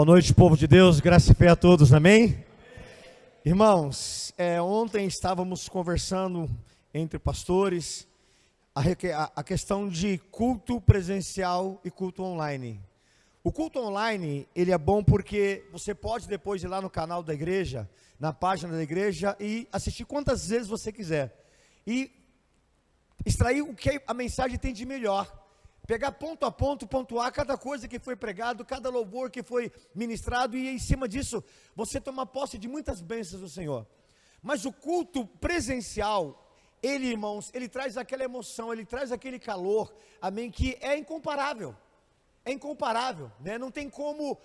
Boa noite, povo de Deus, graça e fé a todos, amém? Irmãos, ontem estávamos conversando entre pastores a questão de culto presencial e culto online. O culto online, ele é bom porque você pode depois ir lá no canal da igreja, na página da igreja e assistir quantas vezes você quiser. E extrair o que a mensagem tem de melhor. Pegar ponto a ponto, pontuar cada coisa que foi pregado, cada louvor que foi ministrado, e em cima disso, você tomar posse de muitas bênçãos do Senhor. Mas o culto presencial, ele, irmãos, ele traz aquela emoção, ele traz aquele calor, amém, que é incomparável. É incomparável, né? Não tem como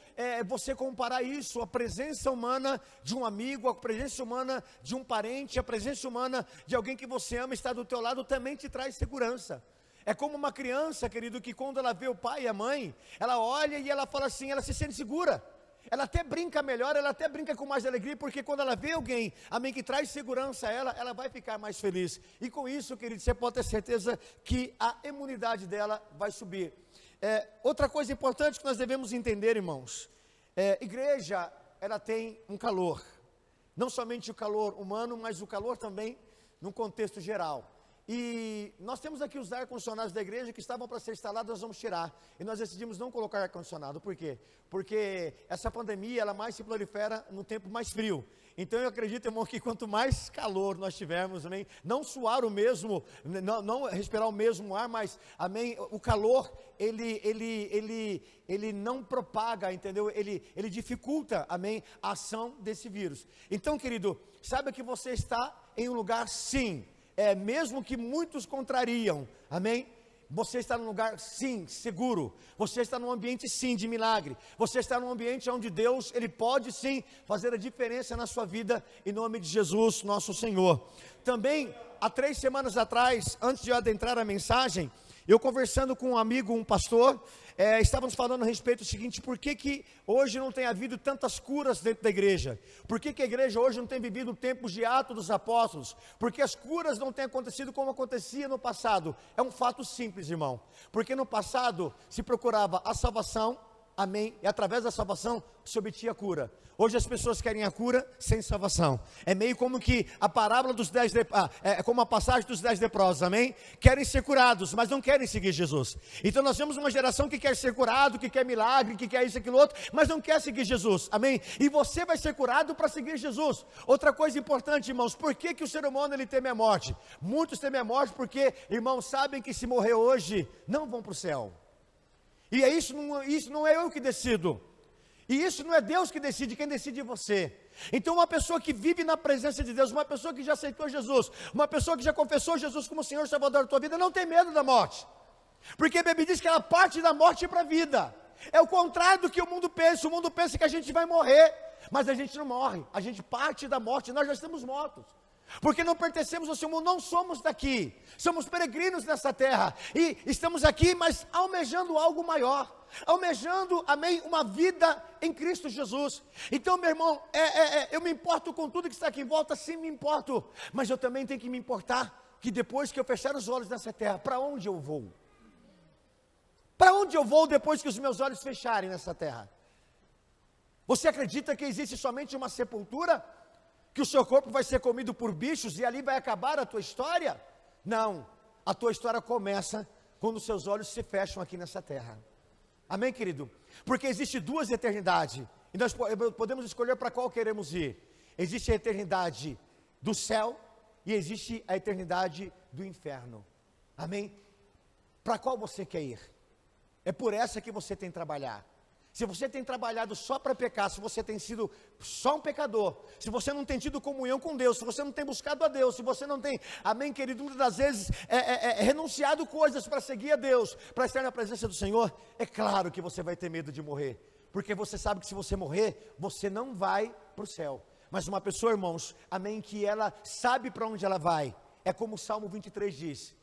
você comparar isso, a presença humana de um amigo, a presença humana de um parente, a presença humana de alguém que você ama estar do teu lado, também te traz segurança. É como uma criança, querido, que quando ela vê o pai e a mãe, ela olha e ela fala assim, ela se sente segura. Ela até brinca melhor, ela até brinca com mais alegria, porque quando ela vê alguém, amém, que traz segurança a ela, ela vai ficar mais feliz. E com isso, querido, você pode ter certeza que a imunidade dela vai subir. Outra coisa importante que nós devemos entender, irmãos, igreja, ela tem um calor. Não somente o calor humano, mas o calor também no contexto geral. E nós temos aqui os ar-condicionados da igreja que estavam para ser instalados, nós vamos tirar. E nós decidimos não colocar ar-condicionado. Por quê? Porque essa pandemia, ela mais se prolifera no tempo mais frio. Então eu acredito, irmão, que quanto mais calor nós tivermos, amém, não suar o mesmo, não respirar o mesmo ar, mas, amém, o calor, ele não propaga, entendeu? Ele dificulta, amém, a ação desse vírus. Então, querido, saiba que você está em um lugar, sim, mesmo que muitos contrariam, amém? Você está num lugar, sim, seguro. Você está num ambiente, sim, de milagre. Você está num ambiente onde Deus, Ele pode, sim, fazer a diferença na sua vida, em nome de Jesus, nosso Senhor. Também, há 3 semanas atrás, antes de eu adentrar a mensagem, eu conversando com um amigo, um pastor, estávamos falando a respeito do seguinte: por que hoje não tem havido tantas curas dentro da igreja? Por que a igreja hoje não tem vivido tempos de Atos dos Apóstolos? Porque as curas não têm acontecido como acontecia no passado. É um fato simples, irmão, porque no passado se procurava a salvação, amém, e através da salvação se obtinha a cura. Hoje as pessoas querem a cura sem salvação. É meio como que a parábola dos 10 como a passagem dos 10 leprosos, amém? Querem ser curados, mas não querem seguir Jesus. Então nós temos uma geração que quer ser curado, que quer milagre, que quer isso, aquilo, outro, mas não quer seguir Jesus, amém? E você vai ser curado para seguir Jesus. Outra coisa importante, irmãos, por que o ser humano ele teme a morte? Muitos temem a morte porque, irmãos, sabem que se morrer hoje, não vão para o céu. E isso não é eu que decido. E isso não é Deus que decide, quem decide é você. Então uma pessoa que vive na presença de Deus, uma pessoa que já aceitou Jesus, uma pessoa que já confessou Jesus como Senhor e Salvador da tua vida, não tem medo da morte. Porque a Bíblia diz que ela parte da morte para a vida. É o contrário do que o mundo pensa que a gente vai morrer. Mas a gente não morre, a gente parte da morte, nós já estamos mortos. Porque não pertencemos ao seu mundo, não somos daqui, somos peregrinos nessa terra, e estamos aqui, mas almejando algo maior, almejando, amém, uma vida em Cristo Jesus. Então, meu irmão, eu me importo com tudo que está aqui em volta, sim, me importo, mas eu também tenho que me importar, que depois que eu fechar os olhos nessa terra, para onde eu vou? Para onde eu vou depois que os meus olhos fecharem nessa terra? Você acredita que existe somente uma sepultura? Que o seu corpo vai ser comido por bichos e ali vai acabar a tua história? Não, a tua história começa quando os seus olhos se fecham aqui nessa terra. Amém, querido? Porque existe 2 eternidades, e nós podemos escolher para qual queremos ir. Existe a eternidade do céu e existe a eternidade do inferno. Amém? Para qual você quer ir? É por essa que você tem que trabalhar. Se você tem trabalhado só para pecar, se você tem sido só um pecador, se você não tem tido comunhão com Deus, se você não tem buscado a Deus, se você não tem, amém, querido, muitas das vezes renunciado coisas para seguir a Deus, para estar na presença do Senhor, é claro que você vai ter medo de morrer, porque você sabe que se você morrer, você não vai para o céu. Mas uma pessoa, irmãos, amém, que ela sabe para onde ela vai, é como o Salmo 23 diz: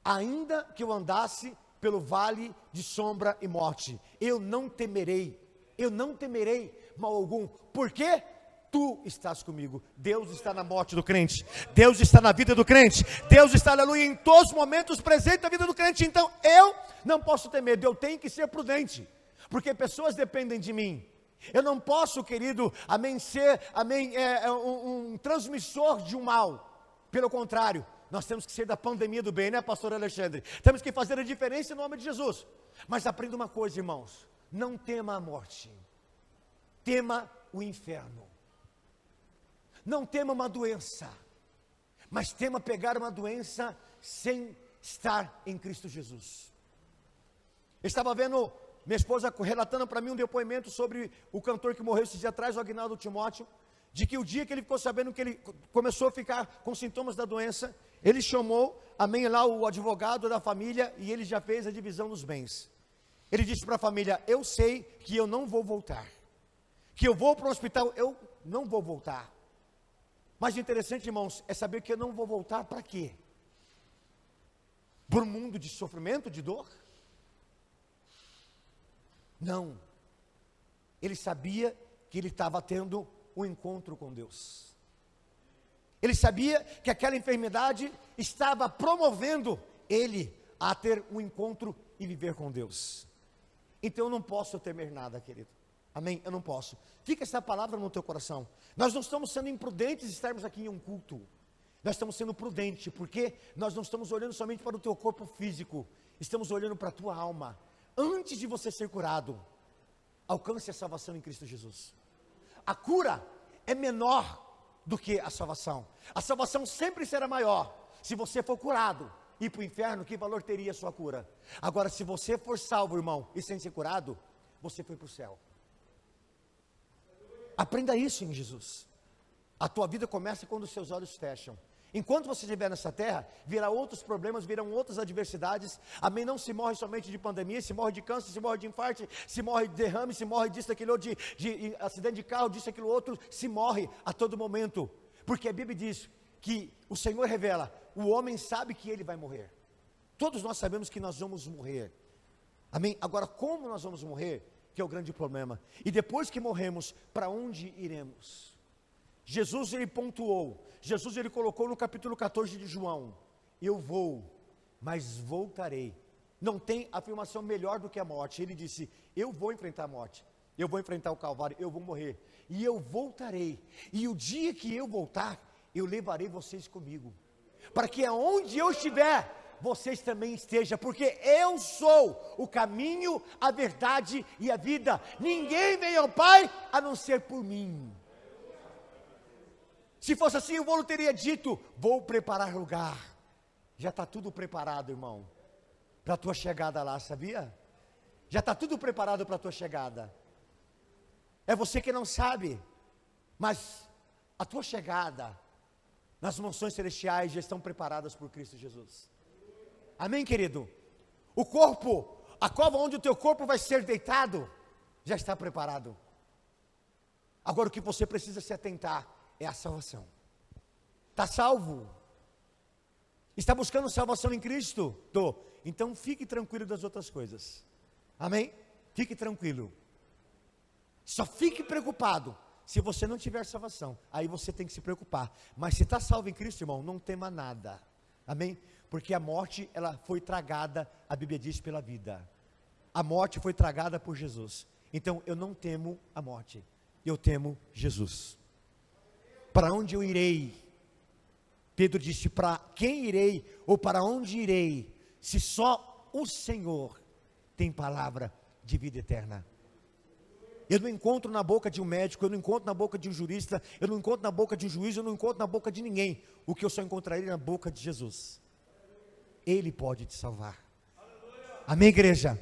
ainda que eu andasse pelo vale de sombra e morte, eu não temerei mal algum, porque tu estás comigo. Deus está na morte do crente, Deus está na vida do crente, Deus está, aleluia, em todos os momentos presente na vida do crente. Então eu não posso ter medo, eu tenho que ser prudente, porque pessoas dependem de mim, Eu não posso, querido, amém, ser, amém, um transmissor de um mal. Pelo contrário, nós temos que ser da pandemia do bem, né, pastor Alexandre? Temos que fazer a diferença em nome de Jesus. Mas aprenda uma coisa, irmãos, não tema a morte, tema o inferno. Não tema uma doença, mas tema pegar uma doença sem estar em Cristo Jesus. Eu estava vendo minha esposa relatando para mim um depoimento sobre o cantor que morreu esses dias atrás, o Agnaldo Timóteo, de que o dia que ele ficou sabendo que ele começou a ficar com sintomas da doença, ele chamou, amém, lá o advogado da família, e ele já fez a divisão dos bens. Ele disse para a família: eu sei que eu não vou voltar, que eu vou para o hospital, eu não vou voltar. Mas o interessante, irmãos, é saber que eu não vou voltar para quê? Para um mundo de sofrimento, de dor? Não. Ele sabia que ele estava tendo um encontro com Deus. Ele sabia que aquela enfermidade estava promovendo ele a ter um encontro e viver com Deus. Então eu não posso temer nada, querido. Amém? Eu não posso. Fica essa palavra no teu coração. Nós não estamos sendo imprudentes de estarmos aqui em um culto. Nós estamos sendo prudentes, porque nós não estamos olhando somente para o teu corpo físico, estamos olhando para a tua alma. Antes de você ser curado, alcance a salvação em Cristo Jesus. A cura é menor do que a salvação. A salvação sempre será maior. Se você for curado e ir para o inferno, que valor teria a sua cura? Agora, se você for salvo, irmão, e sem ser curado, você foi para o céu. Aprenda isso em Jesus. A tua vida começa quando os seus olhos fecham. Enquanto você estiver nessa terra, virá outros problemas, virão outras adversidades. Amém? Não se morre somente de pandemia, se morre de câncer, se morre de infarto, se morre de derrame, se morre disso, daquilo, de acidente de carro, disso, aquilo outro, se morre a todo momento. Porque a Bíblia diz que o Senhor revela, o homem sabe que ele vai morrer. Todos nós sabemos que nós vamos morrer. Amém? Agora, como nós vamos morrer? Que é o grande problema. E depois que morremos, para onde iremos? Jesus, ele pontuou, Jesus, ele colocou no capítulo 14 de João: eu vou, mas voltarei. Não tem afirmação melhor do que a morte. Ele disse: eu vou enfrentar a morte, eu vou enfrentar o Calvário, eu vou morrer, e eu voltarei, e o dia que eu voltar, eu levarei vocês comigo, para que aonde eu estiver, vocês também estejam, porque eu sou o caminho, a verdade e a vida. Ninguém vem ao Pai a não ser por mim. Se fosse assim, o Paulo teria dito: vou preparar lugar. Já está tudo preparado, irmão, para a tua chegada lá, sabia? Já está tudo preparado para a tua chegada. É você que não sabe, mas a tua chegada nas mansões celestiais já estão preparadas por Cristo Jesus. Amém, querido? O corpo, a cova onde o teu corpo vai ser deitado, já está preparado. Agora o que você precisa se atentar é a salvação. Está salvo? Está buscando salvação em Cristo? Então fique tranquilo das outras coisas. Amém? Fique tranquilo. Só fique preocupado se você não tiver salvação. Aí você tem que se preocupar. Mas se está salvo em Cristo, irmão, não tema nada. Amém? Porque a morte, ela foi tragada, a Bíblia diz, pela vida. A morte foi tragada por Jesus. Então eu não temo a morte, eu temo Jesus. Para onde eu irei? Pedro disse: para quem irei, ou para onde irei, se só o Senhor tem palavra de vida eterna? Eu não encontro na boca de um médico, eu não encontro na boca de um jurista, eu não encontro na boca de um juiz, eu não encontro na boca de ninguém. O que eu só encontrarei na boca de Jesus. Ele pode te salvar. Amém, igreja?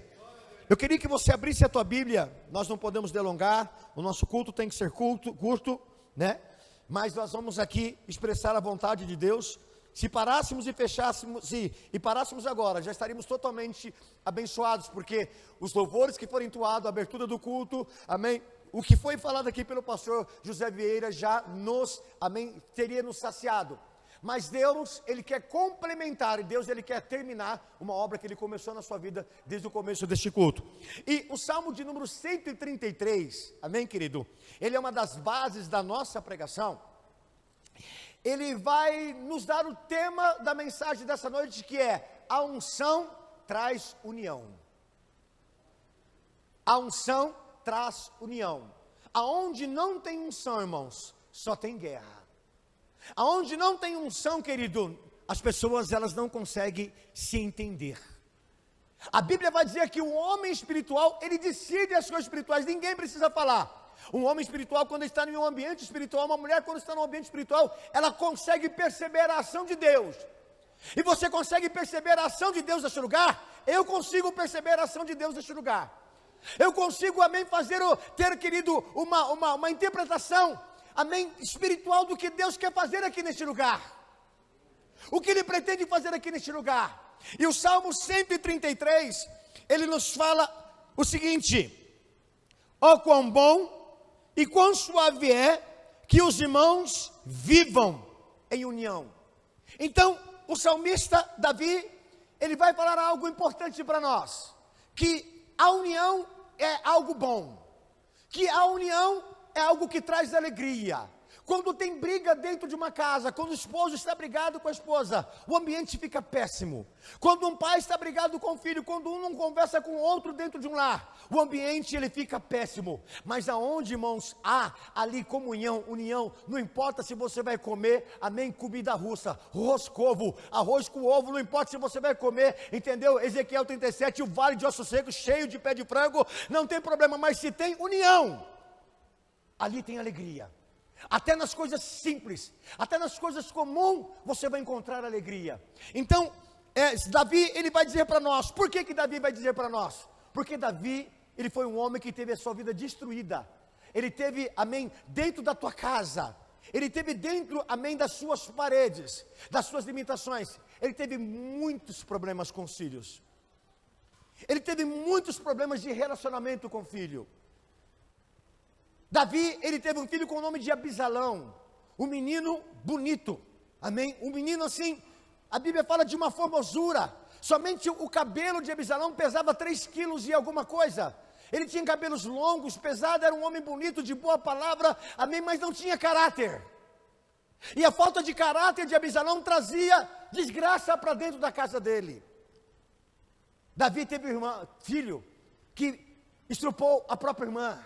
Eu queria que você abrisse a tua Bíblia. Nós não podemos delongar, o nosso culto tem que ser curto, né? Mas nós vamos aqui expressar a vontade de Deus. Se parássemos e fechássemos, e parássemos agora, já estaríamos totalmente abençoados, porque os louvores que foram entoados, a abertura do culto, amém, o que foi falado aqui pelo pastor José Vieira já nos, amém, teria nos saciado. Mas Deus, Ele quer complementar, e Deus, Ele quer terminar uma obra que Ele começou na sua vida desde o começo deste culto. E o Salmo de número 133, amém, querido? Ele é uma das bases da nossa pregação. Ele vai nos dar o tema da mensagem dessa noite, que é: a unção traz união. A unção traz união. Aonde não tem unção, irmãos, só tem guerra. Aonde não tem unção, querido, as pessoas elas não conseguem se entender. A Bíblia vai dizer que o homem espiritual, ele decide as coisas espirituais, ninguém precisa falar. Um homem espiritual, quando está em um ambiente espiritual, uma mulher, quando está em um ambiente espiritual, ela consegue perceber a ação de Deus. E você consegue perceber a ação de Deus nesse lugar? Eu consigo perceber a ação de Deus nesse lugar. Eu consigo, amém, ter, querido, uma interpretação, amém, espiritual do que Deus quer fazer aqui neste lugar. O que Ele pretende fazer aqui neste lugar. E o Salmo 133, ele nos fala o seguinte: ó quão bom e quão suave é que os irmãos vivam em união. Então, o salmista Davi, ele vai falar algo importante para nós, que a união é algo bom, que a união é algo que traz alegria. Quando tem briga dentro de uma casa, quando o esposo está brigado com a esposa, o ambiente fica péssimo. Quando um pai está brigado com o filho, quando um não conversa com o outro dentro de um lar, o ambiente ele fica péssimo. Mas aonde, irmãos, há ali comunhão, união, não importa se você vai comer, amém, comida russa, roscovo, arroz com ovo, não importa se você vai comer, entendeu? Ezequiel 37, o vale de ossos secos, cheio de pé de frango, não tem problema, mas se tem união, ali tem alegria. Até nas coisas simples, até nas coisas comuns, você vai encontrar alegria. Então, Davi, ele vai dizer para nós, por que Davi vai dizer para nós? Porque Davi, ele foi um homem que teve a sua vida destruída. Ele teve, amém, dentro da tua casa. Ele teve dentro, amém, das suas paredes, das suas limitações. Ele teve muitos problemas com os filhos. Ele teve muitos problemas de relacionamento com o filho. Davi, ele teve um filho com o nome de Abisalão, um menino bonito, amém? Um menino assim, a Bíblia fala de uma formosura, somente o cabelo de Abisalão pesava 3 quilos e alguma coisa. Ele tinha cabelos longos, pesado, era um homem bonito, de boa palavra, amém? Mas não tinha caráter. E a falta de caráter de Abisalão trazia desgraça para dentro da casa dele. Davi teve um filho que estrupou a própria irmã.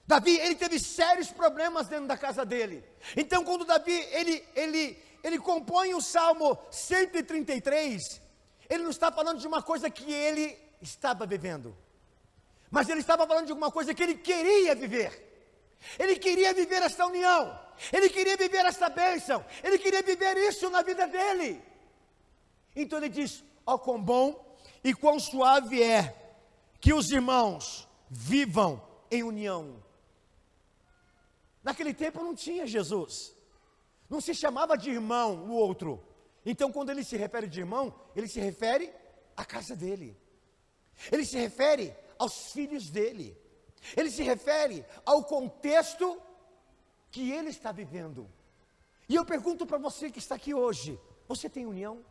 Davi, ele teve sérios problemas dentro da casa dele. Então, quando Davi, ele compõe o Salmo 133, ele não está falando de uma coisa que ele estava vivendo, mas ele estava falando de alguma coisa que ele queria viver. Ele queria viver esta união, ele queria viver esta bênção, ele queria viver isso na vida dele. Então ele diz, ó quão bom e quão suave é que os irmãos vivam em união. Naquele tempo não tinha Jesus, não se chamava de irmão o outro. Então quando ele se refere de irmão, ele se refere à casa dele, ele se refere aos filhos dele, ele se refere ao contexto que ele está vivendo. E eu pergunto para você que está aqui hoje, você tem união?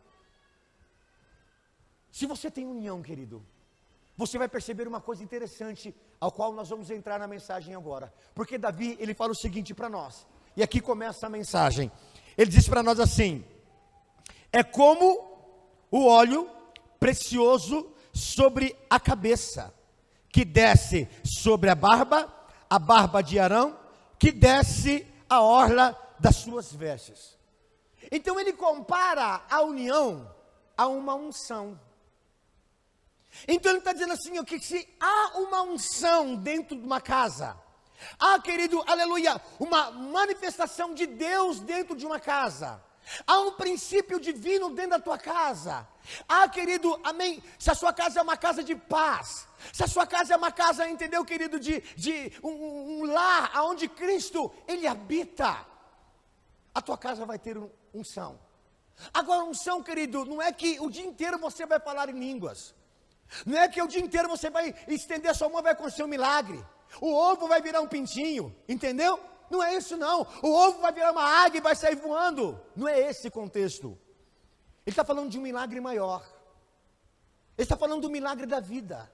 Se você tem união, querido, você vai perceber uma coisa interessante, ao qual nós vamos entrar na mensagem agora. Porque Davi, ele fala o seguinte para nós, e aqui começa a mensagem. Ele diz para nós assim: é como o óleo precioso sobre a cabeça, que desce sobre a barba de Arão, que desce a orla das suas vestes. Então ele compara a união a uma unção. Então ele está dizendo assim, que se há uma unção dentro de uma casa, há, querido, aleluia, uma manifestação de Deus dentro de uma casa, há um princípio divino dentro da tua casa, há, querido, amém, se a sua casa é uma casa de paz, se a sua casa é uma casa, entendeu, querido, de um lar, onde Cristo, Ele habita, a tua casa vai ter unção. Agora, unção, querido, não é que o dia inteiro você vai falar em línguas, não é que o dia inteiro você vai estender a sua mão e vai acontecer um milagre, o ovo vai virar um pintinho, entendeu? Não é isso não, o ovo vai virar uma águia e vai sair voando, não é esse o contexto. Ele está falando de um milagre maior, ele está falando do milagre da vida.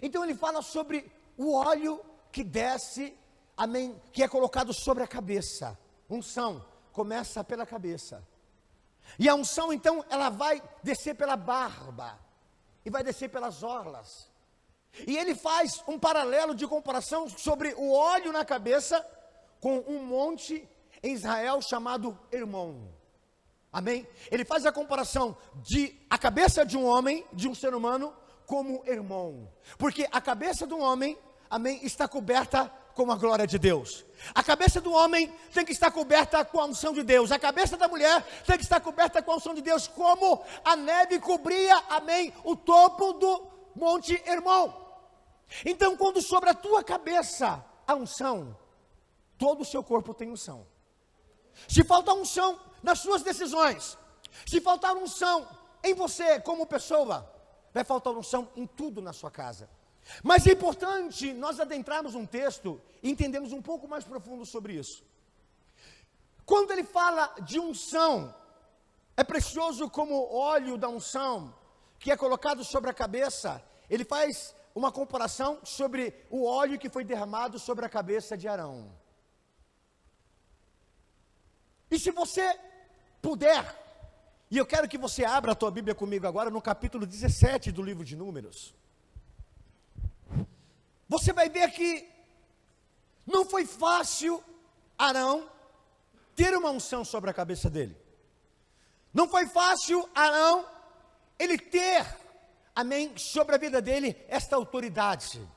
Então ele fala sobre o óleo que desce, amém, que é colocado sobre a cabeça. Unção começa pela cabeça, e a unção então ela vai descer pela barba, e vai descer pelas orlas, E ele faz um paralelo de comparação sobre o óleo na cabeça com um monte em Israel chamado Hermon. Amém? Ele faz a comparação de a cabeça de um homem, de um ser humano, como Hermon. Porque a cabeça do homem, amém, está coberta com a glória de Deus. A cabeça do homem tem que estar coberta com a unção de Deus. A cabeça da mulher tem que estar coberta com a unção de Deus, como a neve cobria, amém, o topo do monte Hermon. Então, quando sobre a tua cabeça a unção, todo o seu corpo tem unção. Se faltar unção nas suas decisões, se faltar unção em você como pessoa, vai faltar unção em tudo na sua casa. Mas é importante nós adentrarmos um texto e entendermos um pouco mais profundo sobre isso. Quando ele fala de unção, é precioso como o óleo da unção, que é colocado sobre a cabeça, ele faz uma comparação sobre o óleo que foi derramado sobre a cabeça de Arão. E se você puder, e eu quero que você abra a tua Bíblia comigo agora no capítulo 17 do livro de Números. Você vai ver que não foi fácil Arão ter uma unção sobre a cabeça dele. Não foi fácil Arão ele ter, amém, sobre a vida dele esta autoridade.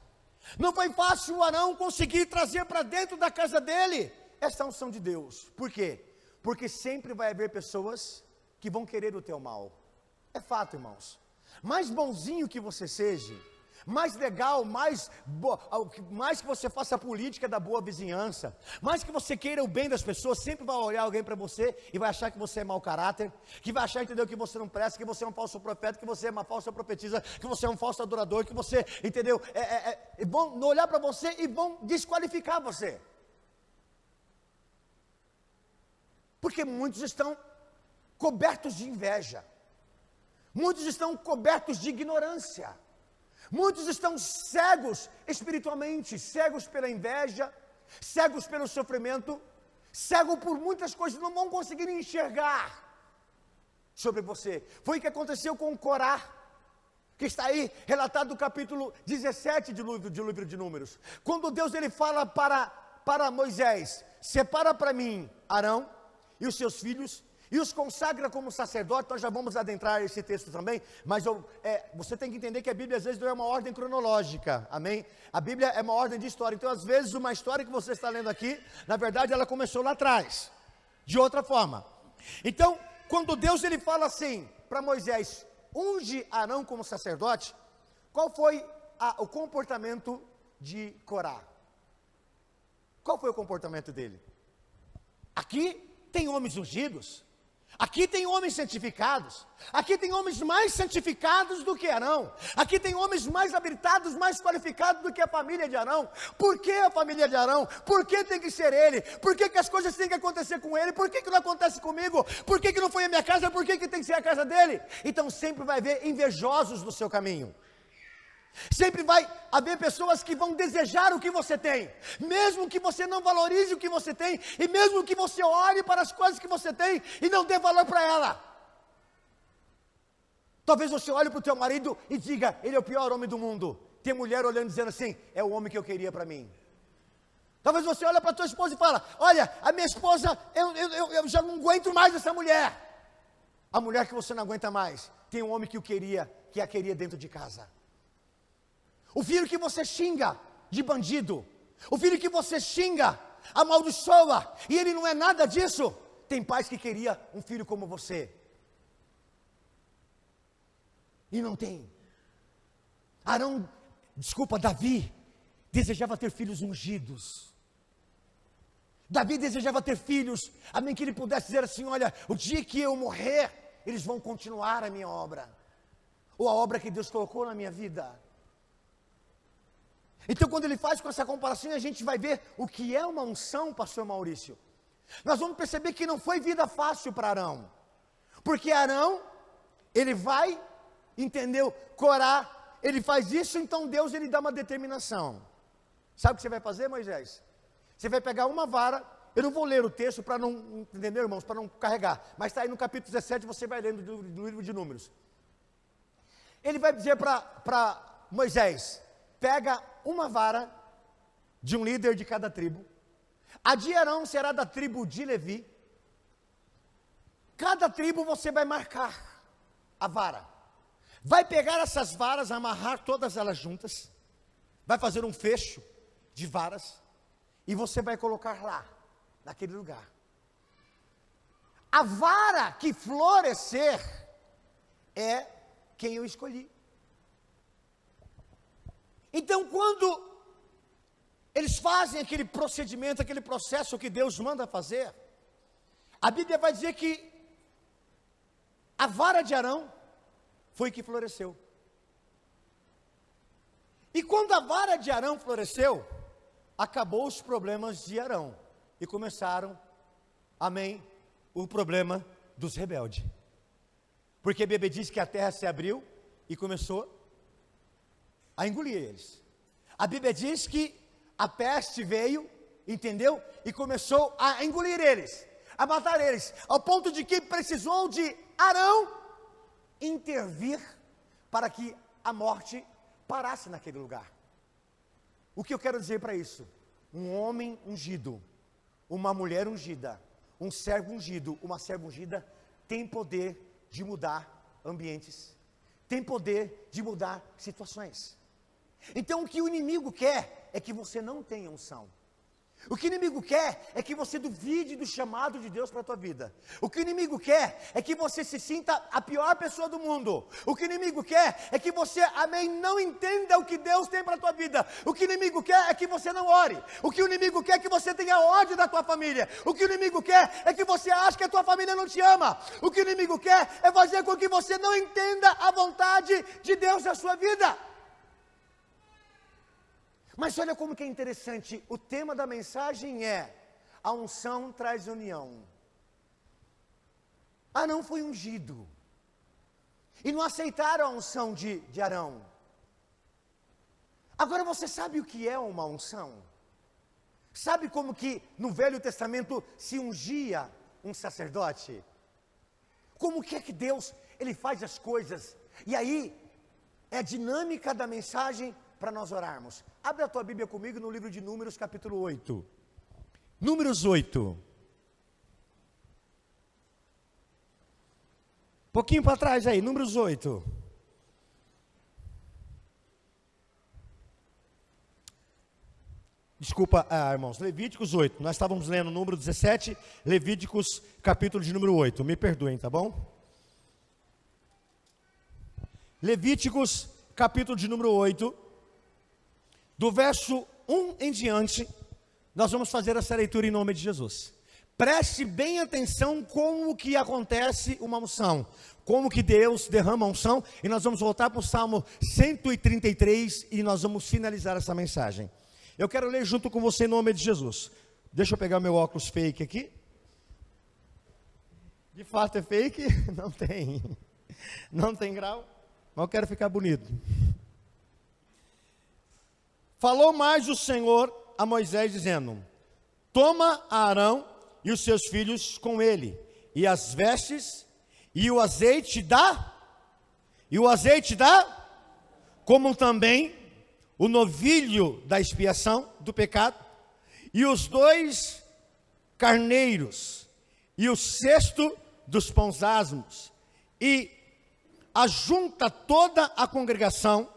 Não foi fácil Arão conseguir trazer para dentro da casa dele esta unção de Deus. Por quê? Porque sempre vai haver pessoas que vão querer o teu mal. É fato, irmãos. Mais bonzinho que você seja, mais legal, mais que você faça a política da boa vizinhança, mais que você queira o bem das pessoas, sempre vai olhar alguém para você e vai achar que você é mau caráter, que vai achar, entendeu, que você não presta, que você é um falso profeta, que você é uma falsa profetisa, que você é um falso adorador, que você, entendeu, vão olhar para você e vão desqualificar você. Porque muitos estão cobertos de inveja, muitos estão cobertos de ignorância, muitos estão cegos espiritualmente, cegos pela inveja, cegos pelo sofrimento, cegos por muitas coisas, não vão conseguir enxergar sobre você. Foi o que aconteceu com Corá, que está aí relatado no capítulo 17 do livro de Números. Quando Deus ele fala para Moisés: separa para mim Arão e os seus filhos, e os consagra como sacerdote. Nós já vamos adentrar esse texto também, mas você tem que entender que a Bíblia às vezes não é uma ordem cronológica, amém? A Bíblia é uma ordem de história, então às vezes uma história que você está lendo aqui, na verdade ela começou lá atrás, de outra forma. Então, quando Deus ele fala assim para Moisés: unge Arão como sacerdote, qual foi o comportamento de Corá? Qual foi o comportamento dele? Aqui tem homens ungidos, aqui tem homens santificados, aqui tem homens mais santificados do que Arão, aqui tem homens mais habilitados, mais qualificados do que a família de Arão. Por que a família de Arão? Por que tem que ser ele? Por que as coisas têm que acontecer com ele? Por que não acontece comigo? Por que não foi a minha casa? Por que tem que ser a casa dele? Então sempre vai haver invejosos no seu caminho. Sempre vai haver pessoas que vão desejar o que você tem, mesmo que você não valorize o que você tem, e mesmo que você olhe para as coisas que você tem e não dê valor para ela. Talvez você olhe para o teu marido e diga: ele é o pior homem do mundo. Tem mulher olhando dizendo assim: é o homem que eu queria para mim. Talvez você olhe para a tua esposa e fala: olha, a minha esposa, eu já não aguento mais essa mulher. A mulher que você não aguenta mais, tem um homem que a queria dentro de casa. O filho que você xinga de bandido, o filho que você xinga, amaldiçoa, e ele não é nada disso. Tem pais que queria um filho como você, e não tem. Davi desejava ter filhos ungidos. Davi desejava ter filhos, amém, que ele pudesse dizer assim: olha, o dia que eu morrer, eles vão continuar a minha obra, ou a obra que Deus colocou na minha vida. Então, quando ele faz com essa comparação, a gente vai ver o que é uma unção, pastor Maurício. Nós vamos perceber que não foi vida fácil para Arão, porque Arão, ele vai, entendeu, Corá, ele faz isso, então Deus ele dá uma determinação. Sabe o que você vai fazer, Moisés? Você vai pegar uma vara, eu não vou ler o texto para não, entendeu, irmãos, para não carregar, mas está aí no capítulo 17, você vai lendo do livro de Números. Ele vai dizer para Moisés: pega uma vara de um líder de cada tribo. A de Arão será da tribo de Levi. Cada tribo você vai marcar a vara. Vai pegar essas varas, amarrar todas elas juntas. Vai fazer um fecho de varas. E você vai colocar lá, naquele lugar. A vara que florescer é quem eu escolhi. Então, quando eles fazem aquele procedimento, aquele processo que Deus manda fazer, a Bíblia vai dizer que a vara de Arão foi que floresceu. E quando a vara de Arão floresceu, acabou os problemas de Arão. E começaram, amém, o problema dos rebeldes. Porque a Bíblia diz que a terra se abriu e começou a engolir eles. A Bíblia diz que a peste veio, entendeu? E começou a engolir eles, a matar eles, ao ponto de que precisou de Arão intervir para que a morte parasse naquele lugar. O que eu quero dizer para isso? Um homem ungido, uma mulher ungida, um servo ungido, uma serva ungida, tem poder de mudar ambientes, tem poder de mudar situações. Então o que o inimigo quer é que você não tenha unção. O que o inimigo quer é que você duvide do chamado de Deus para a tua vida. O que o inimigo quer é que você se sinta a pior pessoa do mundo. O que o inimigo quer é que você, amém, não entenda o que Deus tem para a tua vida. O que o inimigo quer é que você não ore. O que o inimigo quer é que você tenha ódio da tua família. O que o inimigo quer é que você ache que a tua família não te ama. O que o inimigo quer é fazer com que você não entenda a vontade de Deus na sua vida. Mas olha como que é interessante, o tema da mensagem é: a unção traz união. Arão foi ungido, e não aceitaram a unção de Arão. Agora você sabe o que é uma unção? Sabe como que no Velho Testamento se ungia um sacerdote? Como que é que Deus, Ele faz as coisas? E aí, é a dinâmica da mensagem para nós orarmos. Abre a tua Bíblia comigo no livro de Números, capítulo 8. Números 8. Pouquinho para trás aí, Números 8. Desculpa, irmãos, Levíticos 8. Nós estávamos lendo número 17, Levíticos, capítulo de número 8. Me perdoem, tá bom? Levíticos, capítulo de número 8. Do verso 1 em diante, nós vamos fazer essa leitura em nome de Jesus. Preste bem atenção como que acontece uma unção, como que Deus derrama a unção, e nós vamos voltar para o Salmo 133 e nós vamos finalizar essa mensagem. Eu quero ler junto com você em nome de Jesus. Deixa eu pegar meu óculos fake aqui. De fato é fake? Não tem grau, mas eu quero ficar bonito. Falou mais o Senhor a Moisés dizendo: toma Arão e os seus filhos com ele, e as vestes, e o azeite dá, como também o novilho da expiação do pecado, e os 2 carneiros, e o cesto dos pães asmos, e ajunta toda a congregação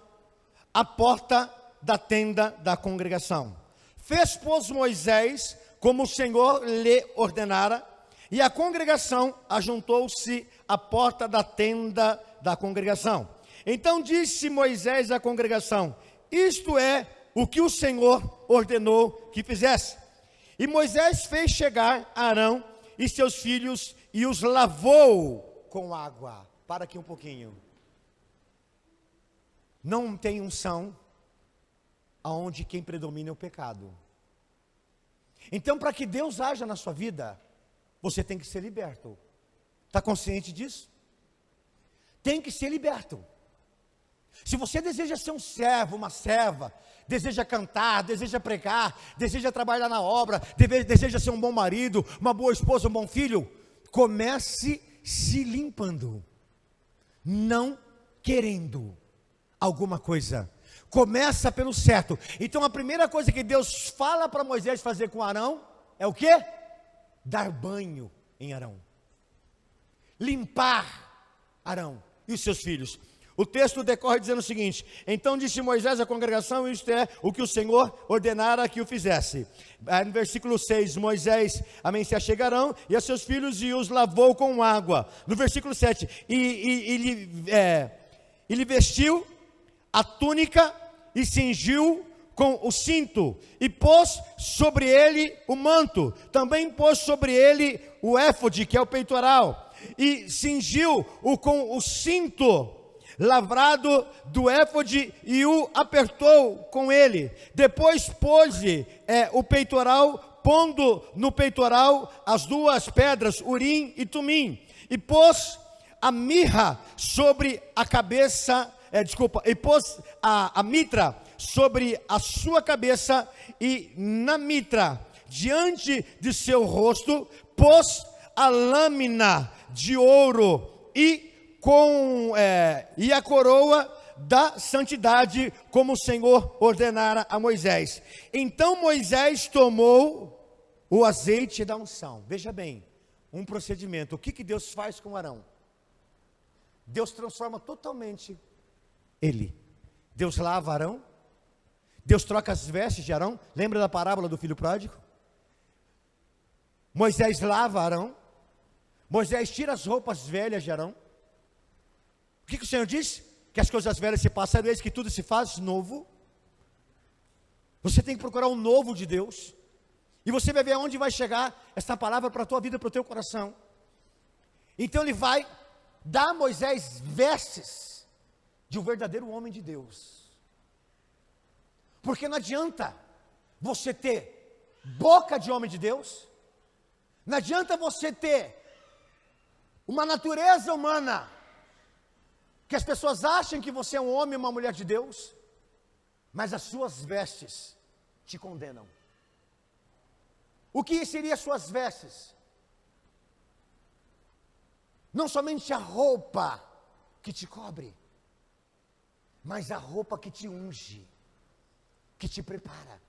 à porta da tenda da congregação. Fez, pois, Moisés como o Senhor lhe ordenara, e a congregação ajuntou-se à porta da tenda da congregação. Então disse Moisés à congregação: isto é o que o Senhor ordenou que fizesse. E Moisés fez chegar Arão e seus filhos e os lavou com água. Para aqui um pouquinho. Não tem unção aonde quem predomina é o pecado. Então, para que Deus haja na sua vida, você tem que ser liberto. Está consciente disso? Tem que ser liberto. Se você deseja ser um servo, uma serva, deseja cantar, deseja pregar, deseja trabalhar na obra, deseja ser um bom marido, uma boa esposa, um bom filho, comece se limpando, não querendo alguma coisa. Começa pelo certo. Então a primeira coisa que Deus fala para Moisés fazer com Arão é o quê? Dar banho em Arão. Limpar Arão e os seus filhos. O texto decorre dizendo o seguinte: então disse Moisés à congregação, isto é o que o Senhor ordenara que o fizesse. No versículo 6, Moisés, amém, se achegarão e a seus filhos e os lavou com água. No versículo 7, ele vestiu a túnica e cingiu com o cinto, e pôs sobre ele o manto, também pôs sobre ele o éfode, que é o peitoral, e cingiu-o com o cinto lavrado do éfode e o apertou com ele. Depois pôs-lhe o peitoral, pondo no peitoral as duas pedras, Urim e Tumim, e pôs a mirra sobre a cabeça, e pôs a mitra sobre a sua cabeça, e na mitra, diante de seu rosto, pôs a lâmina de ouro e a coroa da santidade, como o Senhor ordenara a Moisés. Então Moisés tomou o azeite da unção. Veja bem, um procedimento. O que Deus faz com Arão? Deus transforma totalmente ele. Deus lava Arão. Deus troca as vestes de Arão. Lembra da parábola do filho pródigo? Moisés lava Arão. Moisés tira as roupas velhas de Arão. O que o Senhor diz? Que as coisas velhas se passaram, eis que tudo se faz novo. Você tem que procurar o novo de Deus. E você vai ver aonde vai chegar essa palavra para a tua vida, para o teu coração. Então ele vai dar a Moisés vestes de um verdadeiro homem de Deus. Porque não adianta você ter boca de homem de Deus. Não adianta você ter uma natureza humana que as pessoas acham que você é um homem e uma mulher de Deus, mas as suas vestes te condenam. O que seria as suas vestes? Não somente a roupa que te cobre, mas a roupa que te unge, que te prepara,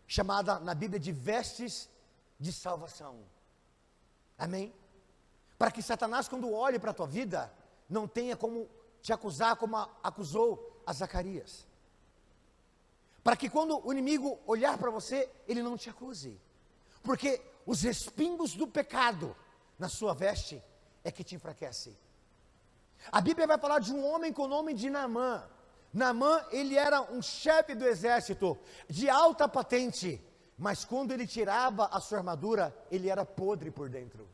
chamada na Bíblia de vestes de salvação. Amém? Para que Satanás, quando olhe para a tua vida, não tenha como te acusar como acusou a Zacarias. Para que quando o inimigo olhar para você, ele não te acuse. Porque os respingos do pecado na sua veste é que te enfraquece. A Bíblia vai falar de um homem com o nome de Naamã. Naamã, ele era um chefe do exército, de alta patente, mas quando ele tirava a sua armadura, ele era podre por dentro.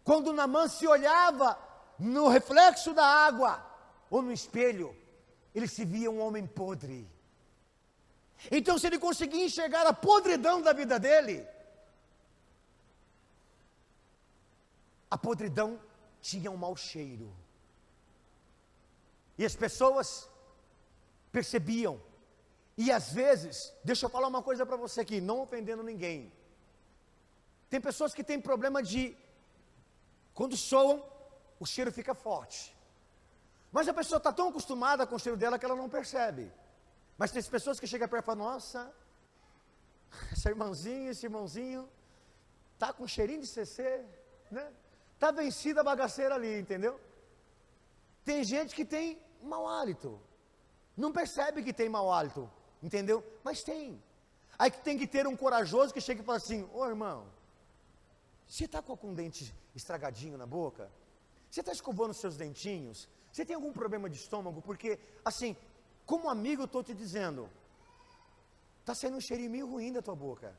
Quando Naamã se olhava no reflexo da água, ou no espelho, ele se via um homem podre. Então se ele conseguia enxergar a podridão da vida dele, a podridão tinha um mau cheiro. E as pessoas percebiam. E às vezes, deixa eu falar uma coisa para você aqui, não ofendendo ninguém. Tem pessoas que têm problema de, quando soam, o cheiro fica forte. Mas a pessoa está tão acostumada com o cheiro dela que ela não percebe. Mas tem pessoas que chegam perto e falam, nossa, essa irmãzinha, esse irmãozinho, está com cheirinho de CC, né? Está vencida a bagaceira ali, entendeu? Tem gente que tem mau hálito. Não percebe que tem mau hálito, entendeu? Mas tem. Aí que tem que ter um corajoso que chega e fala assim, ô irmão, você está com um dente estragadinho na boca? Você está escovando os seus dentinhos? Você tem algum problema de estômago? Porque, assim, como amigo eu estou te dizendo, está saindo um cheirinho meio ruim da tua boca.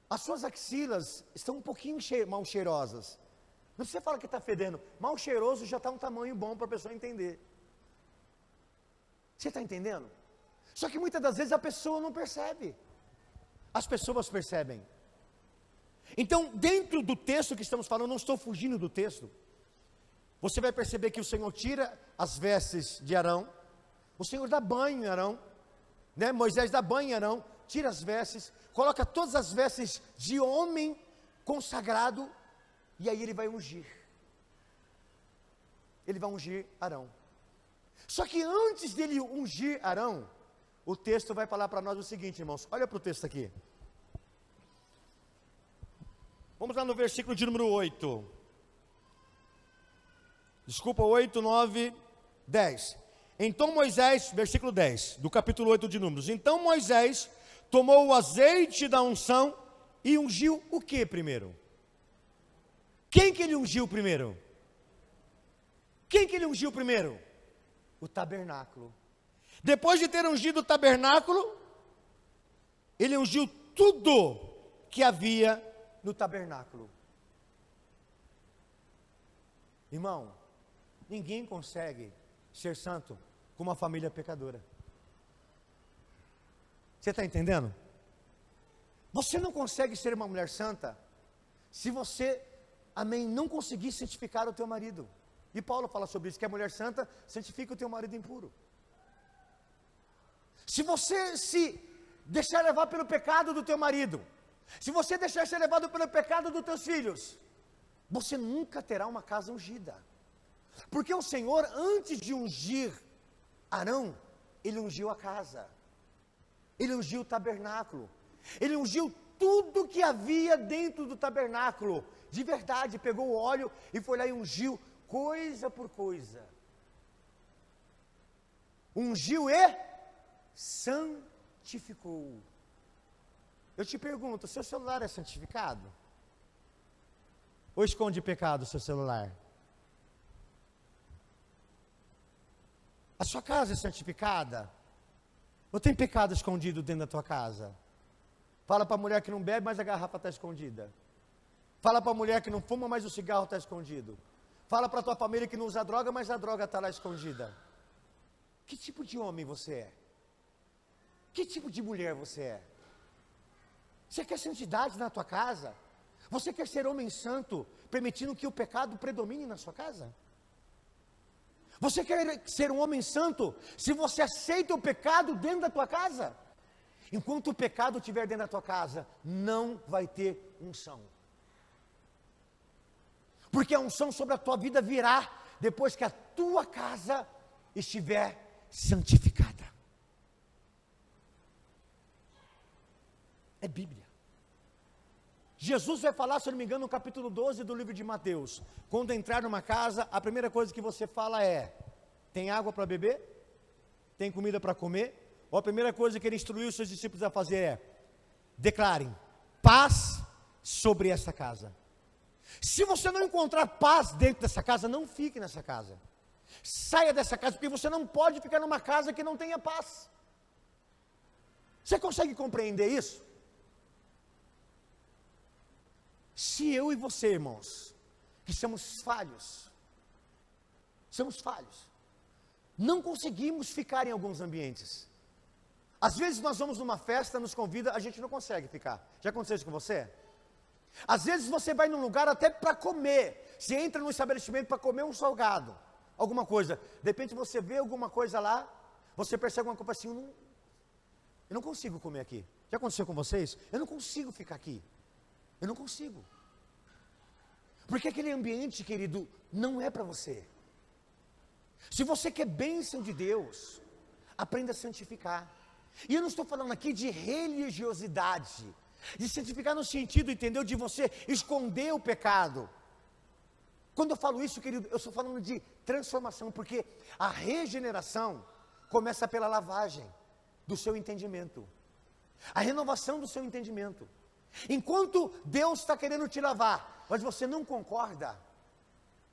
As suas axilas estão um pouquinho mal cheirosas. Não precisa falar que está fedendo. Mal cheiroso já está um tamanho bom para a pessoa entender. Você está entendendo? Só que muitas das vezes a pessoa não percebe. As pessoas percebem. Então, dentro do texto que estamos falando, não estou fugindo do texto. Você vai perceber que o Senhor tira as vestes de Arão. O Senhor dá banho em Arão, né? Moisés dá banho em Arão, tira as vestes, coloca todas as vestes de homem consagrado, e aí ele vai ungir. ele vai ungir Arão. Só que antes dele ungir Arão, o texto vai falar para nós o seguinte, irmãos, olha para o texto aqui. Vamos lá no versículo de número 8. Desculpa, 8, 9, 10. Então Moisés, versículo 10, do capítulo 8 de Números. Então Moisés tomou o azeite da unção e ungiu o que primeiro? Quem que ele ungiu primeiro? Quem que ele ungiu primeiro? O tabernáculo. Depois de ter ungido o tabernáculo, ele ungiu tudo que havia no tabernáculo. Irmão, ninguém consegue ser santo com uma família pecadora. Você está entendendo? Você não consegue ser uma mulher santa se você, amém, não conseguir santificar o teu marido. E Paulo fala sobre isso, que a mulher santa santifica o teu marido impuro. Se você se deixar levar pelo pecado do teu marido, se você deixar ser levado pelo pecado dos teus filhos, você nunca terá uma casa ungida. Porque o Senhor, antes de ungir Arão, ele ungiu a casa, ele ungiu o tabernáculo, ele ungiu tudo que havia dentro do tabernáculo, de verdade, pegou o óleo e foi lá e ungiu, coisa por coisa, ungiu e santificou. Eu te pergunto, seu celular é santificado? Ou esconde pecado o seu celular? A sua casa é santificada? Ou tem pecado escondido dentro da tua casa? Fala para a mulher que não bebe, mas a garrafa está escondida. Fala para a mulher que não fuma, mas o cigarro está escondido. Fala para a tua família que não usa droga, mas a droga está lá escondida. Que tipo de homem você é? Que tipo de mulher você é? Você quer santidade na tua casa? Você quer ser homem santo, permitindo que o pecado predomine na sua casa? Você quer ser um homem santo, se você aceita o pecado dentro da tua casa? Enquanto o pecado estiver dentro da tua casa, não vai ter unção. Porque a unção sobre a tua vida virá depois que a tua casa estiver santificada. É Bíblia. Jesus vai falar, se eu não me engano, no capítulo 12 do livro de Mateus. Quando entrar numa casa, a primeira coisa que você fala é: tem água para beber? Tem comida para comer? Ou a primeira coisa que ele instruiu os seus discípulos a fazer é: declarem paz sobre essa casa. Se você não encontrar paz dentro dessa casa, não fique nessa casa. Saia dessa casa, porque você não pode ficar numa casa que não tenha paz. Você consegue compreender isso? Se eu e você, irmãos, que somos falhos, não conseguimos ficar em alguns ambientes. Às vezes nós vamos numa festa, nos convida, a gente não consegue ficar. Já aconteceu isso com você? Às vezes você vai num lugar até para comer, você entra num estabelecimento para comer um salgado, alguma coisa, de repente você vê alguma coisa lá, você percebe uma coisa assim, eu não consigo comer aqui. Já aconteceu com vocês? Eu não consigo ficar aqui. Eu não consigo. Porque aquele ambiente, querido, não é para você. Se você quer bênção de Deus, aprenda a santificar. E eu não estou falando aqui de religiosidade, de santificar no sentido, entendeu, de você esconder o pecado. Quando eu falo isso, querido, eu estou falando de transformação, porque a regeneração começa pela lavagem do seu entendimento, a renovação do seu entendimento. Enquanto Deus está querendo te lavar, mas você não concorda,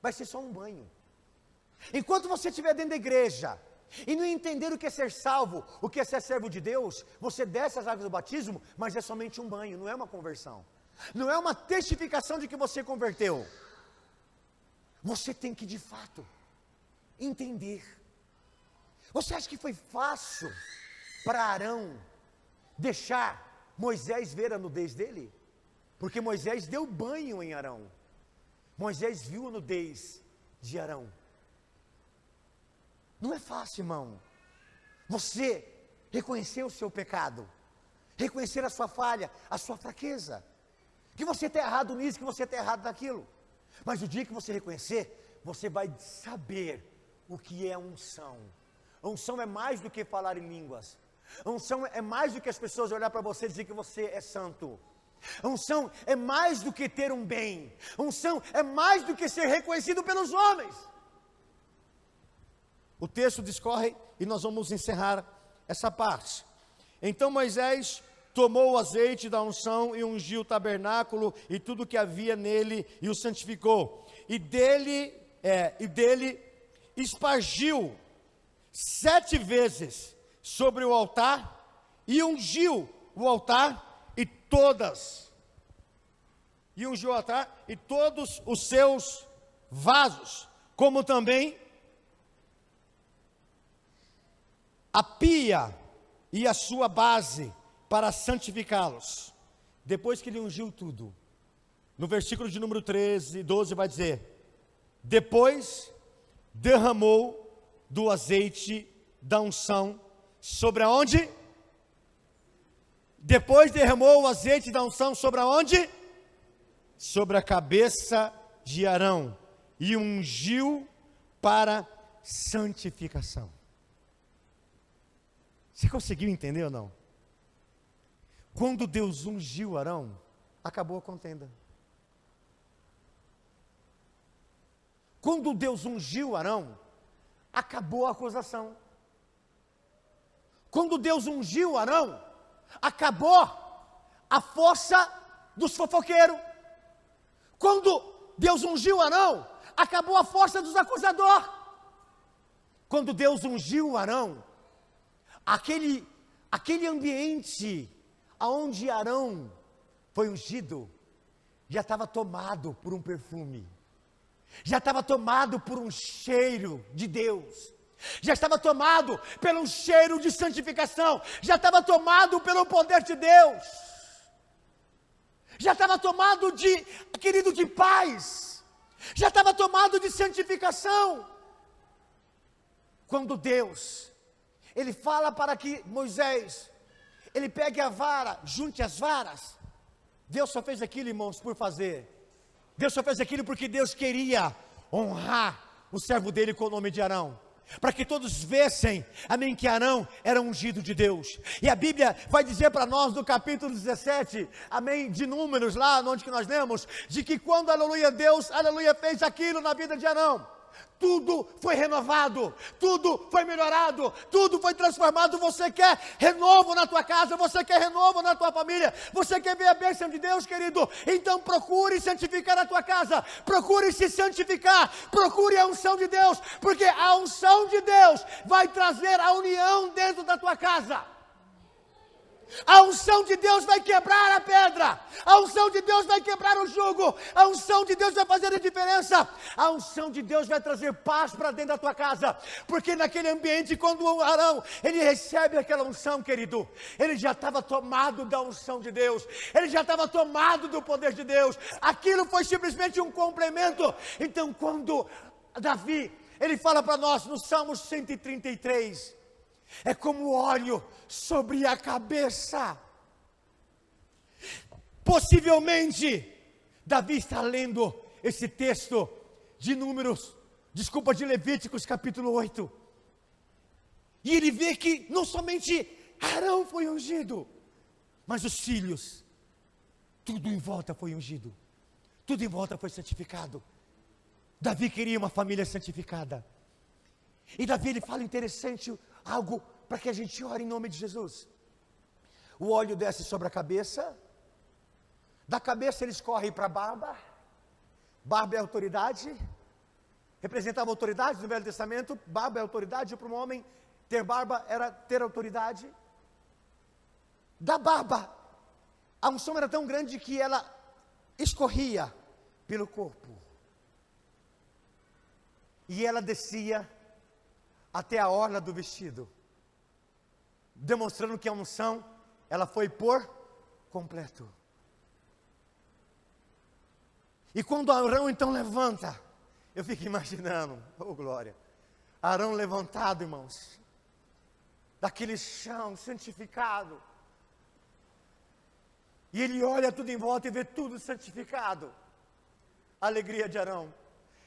vai ser só um banho. Enquanto você estiver dentro da igreja e não entender o que é ser salvo, o que é ser servo de Deus, você desce as águas do batismo, mas é somente um banho, não é uma conversão, não é uma testificação de que você converteu. Você tem que de fato entender. Você acha que foi fácil para Arão deixar Moisés ver a nudez dele? Porque Moisés deu banho em Arão. Moisés viu a nudez de Arão. Não é fácil, irmão, você reconhecer o seu pecado, reconhecer a sua falha, a sua fraqueza, que você está errado nisso, que você está errado naquilo. Mas o dia que você reconhecer, você vai saber o que é unção. Unção é mais do que falar em línguas. Unção é mais do que as pessoas olhar para você e dizer que você é santo. Unção é mais do que ter um bem. Unção é mais do que ser reconhecido pelos homens. O texto discorre e nós vamos encerrar essa parte. Então Moisés tomou o azeite da unção e ungiu o tabernáculo e tudo que havia nele e o santificou. E dele espargiu 7 vezes sobre o altar e ungiu o altar e ungiu o altar e todos os seus vasos, como também a pia e a sua base para santificá-los. Depois que ele ungiu tudo, no versículo de número 13, 12 vai dizer: depois derramou do azeite da unção sobre aonde? Depois derramou o azeite da unção sobre aonde? Sobre a cabeça de Arão e ungiu para santificação. Você conseguiu entender ou não? Quando Deus ungiu Arão, acabou a contenda. Quando Deus ungiu Arão, acabou a acusação. Quando Deus ungiu Arão, acabou a força dos fofoqueiros. Quando Deus ungiu Arão, acabou a força dos acusadores. Quando Deus ungiu Arão, aquele ambiente aonde Arão foi ungido, já estava tomado por um perfume, já estava tomado por um cheiro de Deus, já estava tomado pelo cheiro de santificação, já estava tomado pelo poder de Deus, já estava tomado de paz, já estava tomado de santificação. Quando Deus, Ele fala para que Moisés, ele pegue a vara, junte as varas. Deus só fez aquilo, irmãos, por fazer. Deus só fez aquilo porque Deus queria honrar o servo dele com o nome de Arão, para que todos vissem, amém, que Arão era ungido de Deus. E a Bíblia vai dizer para nós no capítulo 17, amém, de Números, lá onde que nós lemos, de que quando, aleluia, Deus, aleluia, fez aquilo na vida de Arão, tudo foi renovado, tudo foi melhorado, tudo foi transformado. Você quer renovo na tua casa, você quer renovo na tua família, você quer ver a bênção de Deus, querido? Então procure santificar a tua casa, procure se santificar, procure a unção de Deus, porque a unção de Deus vai trazer a união dentro da tua casa. A unção de Deus vai quebrar a pedra, a unção de Deus vai quebrar o jugo, a unção de Deus vai fazer a diferença, a unção de Deus vai trazer paz para dentro da tua casa, porque naquele ambiente, quando o Arão, ele recebe aquela unção, querido, ele já estava tomado da unção de Deus, ele já estava tomado do poder de Deus, aquilo foi simplesmente um complemento. Então quando Davi, ele fala para nós no Salmo 133, é como óleo sobre a cabeça. Possivelmente, Davi está lendo esse texto de de Levíticos capítulo 8. E ele vê que não somente Arão foi ungido, mas os filhos, tudo em volta foi ungido, tudo em volta foi santificado. Davi queria uma família santificada. E Davi, ele fala interessante, algo para que a gente ore em nome de Jesus. O óleo desce sobre a cabeça, da cabeça ele escorre para a barba. Barba é autoridade, representava autoridade no Velho Testamento. Barba é autoridade, para um homem ter barba era ter autoridade. Da barba, a unção era tão grande que ela escorria pelo corpo, e ela descia até a orla do vestido, demonstrando que a unção, ela foi por completo. E quando Arão então levanta, eu fico imaginando, oh glória, Arão levantado, irmãos, daquele chão santificado, e ele olha tudo em volta e vê tudo santificado. A alegria de Arão.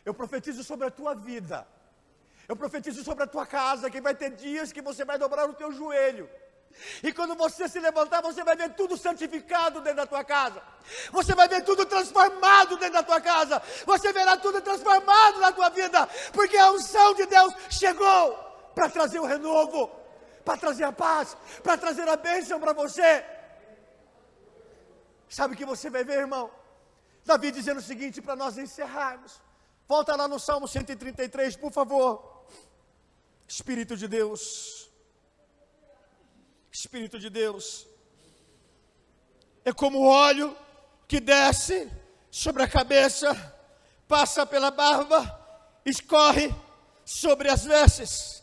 Eu profetizo sobre a tua vida. Eu profetizo sobre a tua casa, que vai ter dias que você vai dobrar o teu joelho. E quando você se levantar, você vai ver tudo santificado dentro da tua casa. Você vai ver tudo transformado dentro da tua casa. Você verá tudo transformado na tua vida. Porque a unção de Deus chegou para trazer o renovo, para trazer a paz, para trazer a bênção para você. Sabe o que você vai ver, irmão? Davi dizendo o seguinte para nós encerrarmos. Volta lá no Salmo 133, por favor. Espírito de Deus. Espírito de Deus. É como o óleo que desce sobre a cabeça, passa pela barba, escorre sobre as vestes.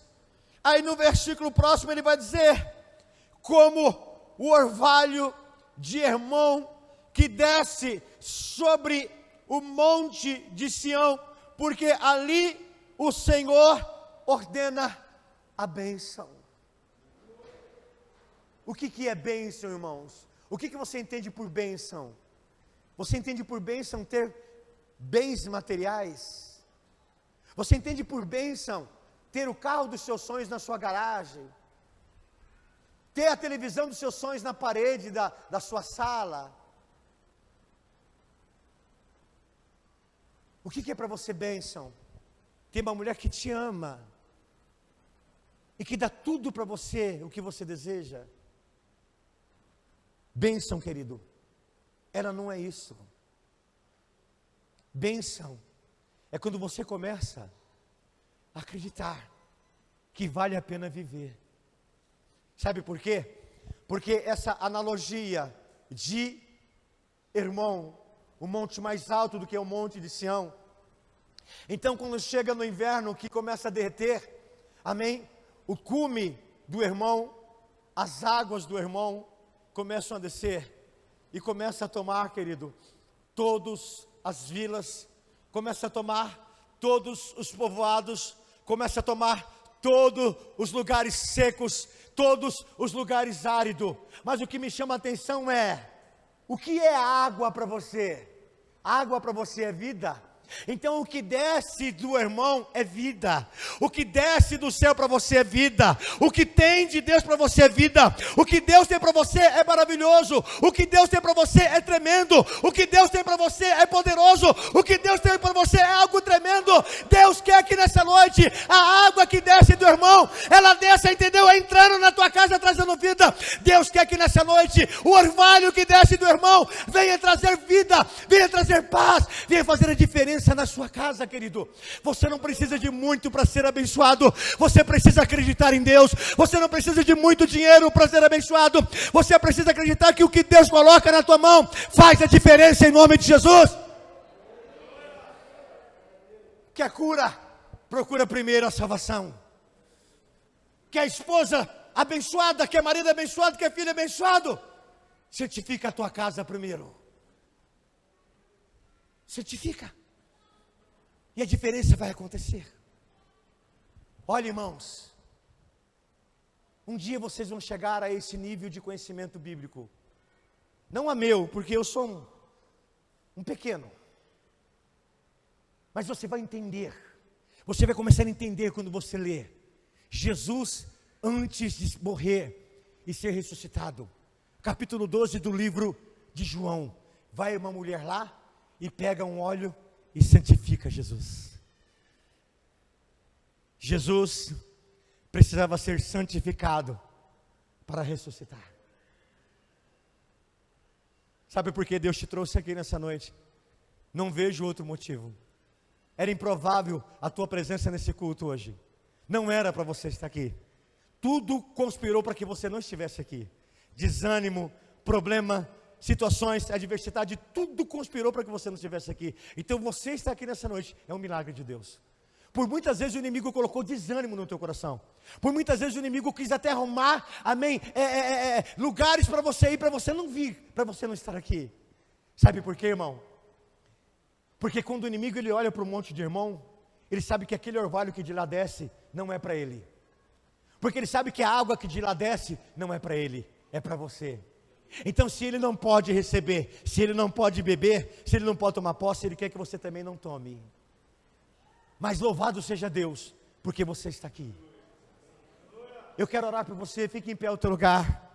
Aí no versículo próximo ele vai dizer, como o orvalho de Hermon que desce sobre o monte de Sião, porque ali o Senhor ordena a bênção. O que é bênção, irmãos? O que você entende por bênção? Você entende por bênção ter bens materiais? Você entende por bênção ter o carro dos seus sonhos na sua garagem? Ter a televisão dos seus sonhos na parede da sua sala? O que é para você bênção? Ter uma mulher que te ama e que dá tudo para você, o que você deseja. Bênção, querido, ela não é isso. Bênção é quando você começa a acreditar que vale a pena viver. Sabe por quê? Porque essa analogia de Hermon, o monte mais alto do que o monte de Sião. Então quando chega no inverno que começa a derreter, amém? O cume do Hermon, as águas do Hermon começam a descer e começa a tomar, querido, todas as vilas, começa a tomar todos os povoados, começa a tomar todos os lugares secos, todos os lugares áridos. Mas o que me chama a atenção é, o que é água para você? Água para você é vida. Então o que desce do Hermon é vida. O que desce do céu para você é vida. O que tem de Deus para você é vida. O que Deus tem para você é maravilhoso. O que Deus tem para você é tremendo. O que Deus tem para você é poderoso. O que Deus tem para você é algo tremendo. Deus quer que nessa noite a água que desce do Hermon, ela desce, entendeu? Entrando na tua casa trazendo vida. Deus quer que nessa noite o orvalho que desce do Hermon venha trazer vida, venha trazer paz, venha fazer a diferença na sua casa, querido. Você não precisa de muito para ser abençoado. Você precisa acreditar em Deus. Você não precisa de muito dinheiro para ser abençoado. Você precisa acreditar que o que Deus coloca na tua mão faz a diferença em nome de Jesus. Quer cura? Procura primeiro a salvação. Quer esposa abençoada? Quer marido abençoado? Quer filho abençoado? Certifica a tua casa primeiro. Certifica. E a diferença vai acontecer. Olha, irmãos, um dia vocês vão chegar a esse nível de conhecimento bíblico. Não a meu, porque eu sou um pequeno. Mas você vai entender. Você vai começar a entender quando você lê. Jesus, antes de morrer e ser ressuscitado. Capítulo 12 do livro de João. Vai uma mulher lá e pega um óleo e santifica Jesus. Jesus precisava ser santificado para ressuscitar. Sabe por que Deus te trouxe aqui nessa noite? Não vejo outro motivo. Era improvável a tua presença nesse culto hoje. Não era para você estar aqui. Tudo conspirou para que você não estivesse aqui. Desânimo, problema, situações, adversidade, tudo conspirou para que você não estivesse aqui. Então você estar aqui nessa noite é um milagre de Deus. Por muitas vezes o inimigo colocou desânimo no teu coração. Por muitas vezes o inimigo quis até arrumar, amém, lugares para você ir, para você não vir, para você não estar aqui. Sabe por quê, irmão? Porque quando o inimigo ele olha para o monte de Hermon, ele sabe que aquele orvalho que de lá desce não é para ele. Porque ele sabe que a água que de lá desce não é para ele, é para você. Então se ele não pode receber, se ele não pode beber, se ele não pode tomar posse, ele quer que você também não tome. Mas louvado seja Deus, porque você está aqui. Eu quero orar por você, fique em pé no teu lugar.